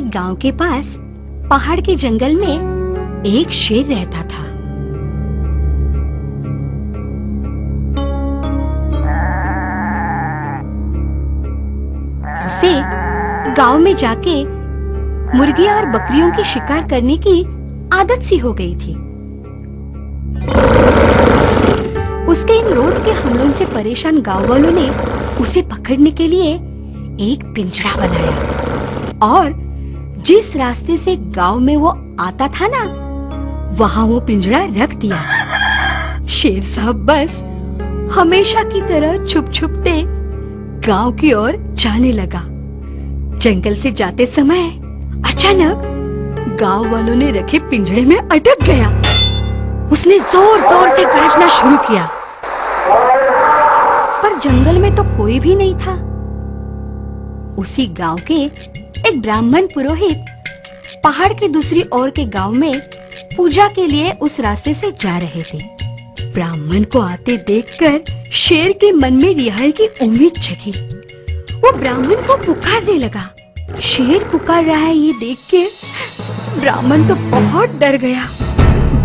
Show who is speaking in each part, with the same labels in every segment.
Speaker 1: एक गांव के पास पहाड़ के जंगल में एक शेर रहता था। उसे गांव में जाके मुर्गियां और बकरियों की शिकार करने की आदत सी हो गई थी। उसके इन रोज के हमलों से परेशान गांव वालों ने उसे पकड़ने के लिए एक पिंजरा बनाया और जिस रास्ते से गांव में वो आता था ना, वहां वो पिंजरा रख दिया। शेर साहब बस हमेशा की तरह छुप छुपते गांव की ओर जाने लगा। जंगल से जाते समय अचानक गांव वालों ने रखे पिंजरे में अटक गया। उसने जोर जोर से गरजना शुरू किया, पर जंगल में तो कोई भी नहीं था। उसी गांव के एक ब्राह्मण पुरोहित पहाड़ के दूसरी ओर के गांव में पूजा के लिए उस रास्ते से जा रहे थे। ब्राह्मण को आते देखकर शेर के मन में रिहाई की उम्मीद जगी। वो ब्राह्मण को पुकारने लगा। शेर पुकार रहा है ये देख के ब्राह्मण तो बहुत डर गया।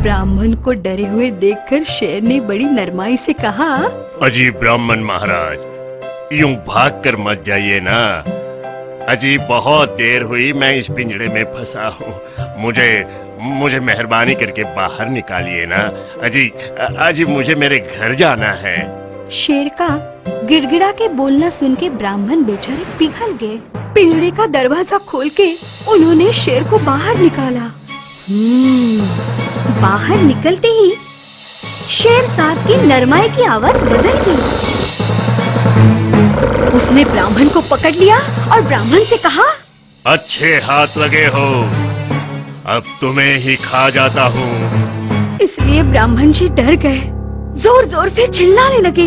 Speaker 1: ब्राह्मण को डरे हुए देखकर शेर ने बड़ी नरमाई से कहा,
Speaker 2: अजी ब्राह्मण महाराज, यूं भाग कर मत जाइए ना। अजी बहुत देर हुई मैं इस पिंजरे में फंसा हूँ। मुझे मेहरबानी करके बाहर निकालिए ना। अजी मुझे मेरे घर जाना है।
Speaker 1: शेर का गिड़गिड़ा के बोलना सुन के ब्राह्मण बेचारे पिघल गए। पिंजरे का दरवाजा खोल के उन्होंने शेर को बाहर निकाला। बाहर निकलते ही शेर साहब की नरमाई की आवाज बदल गई। उसने ब्राह्मण को पकड़ लिया और ब्राह्मण से कहा,
Speaker 2: अच्छे हाथ लगे हो, अब तुम्हें ही खा जाता हूँ।
Speaker 1: इसलिए ब्राह्मण जी डर गए, जोर जोर से चिल्लाने लगे।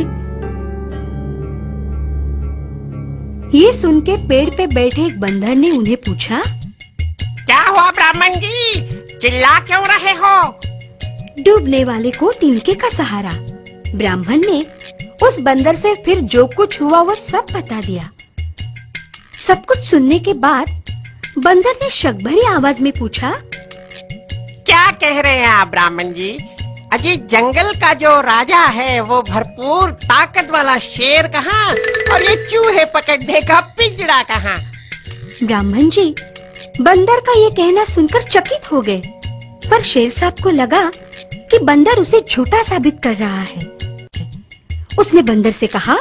Speaker 1: ये सुन के पेड़ पे बैठे एक बंदर ने उन्हें पूछा,
Speaker 3: क्या हुआ ब्राह्मण जी, चिल्ला क्यों रहे हो?
Speaker 1: डूबने वाले को तिनके का सहारा। ब्राह्मण ने उस बंदर से फिर जो कुछ हुआ वो सब बता दिया। सब कुछ सुनने के बाद बंदर ने शक भरी आवाज में पूछा,
Speaker 3: क्या कह रहे हैं आप ब्राह्मण जी? अजी जंगल का जो राजा है वो भरपूर ताकत वाला शेर कहाँ और ये चूहे पकड़ने का पिंजरा कहाँ?
Speaker 1: ब्राह्मण जी बंदर का ये कहना सुनकर चकित हो गए, पर शेर साहब को लगा कि बंदर उसे झूठा साबित कर रहा है। उसने बंदर से कहा,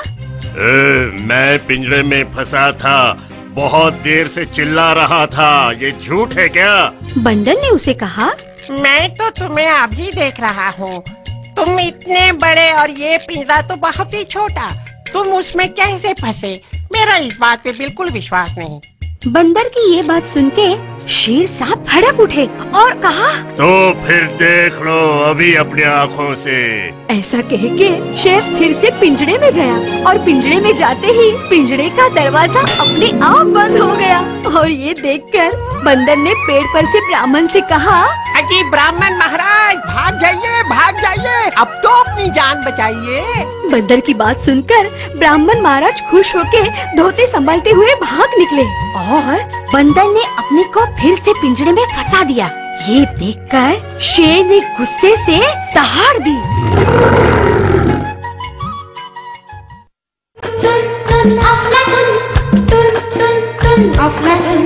Speaker 2: मैं पिंजरे में फंसा था, बहुत देर से चिल्ला रहा था, ये झूठ है क्या?
Speaker 1: बंदर ने उसे कहा,
Speaker 3: मैं तो तुम्हें अभी देख रहा हूँ, तुम इतने बड़े और ये पिंजरा तो बहुत ही छोटा, तुम उसमें कैसे फंसे? मेरा इस बात पे बिल्कुल विश्वास नहीं।
Speaker 1: बंदर की ये बात सुन के शेर साहब भड़क उठे और कहा,
Speaker 2: तो फिर देख लो अभी अपनी आँखों से।
Speaker 1: ऐसा कह के शेर फिर से पिंजरे में गया और पिंजरे में जाते ही पिंजरे का दरवाजा अपने आप बंद हो गया। और ये देखकर बंदर ने पेड़ पर से ब्राह्मण से कहा,
Speaker 3: अजी ब्राह्मण महाराज भाग जाइए, अब तो अपनी जान बचाइए।
Speaker 1: बंदर की बात सुनकर ब्राह्मण महाराज खुश होके धोते संभालते हुए भाग निकले और बंदर ने अपने को फिर से पिंजरे में फंसा दिया। ये देखकर शेर ने गुस्से से दहाड़ दी।
Speaker 4: Aflatun,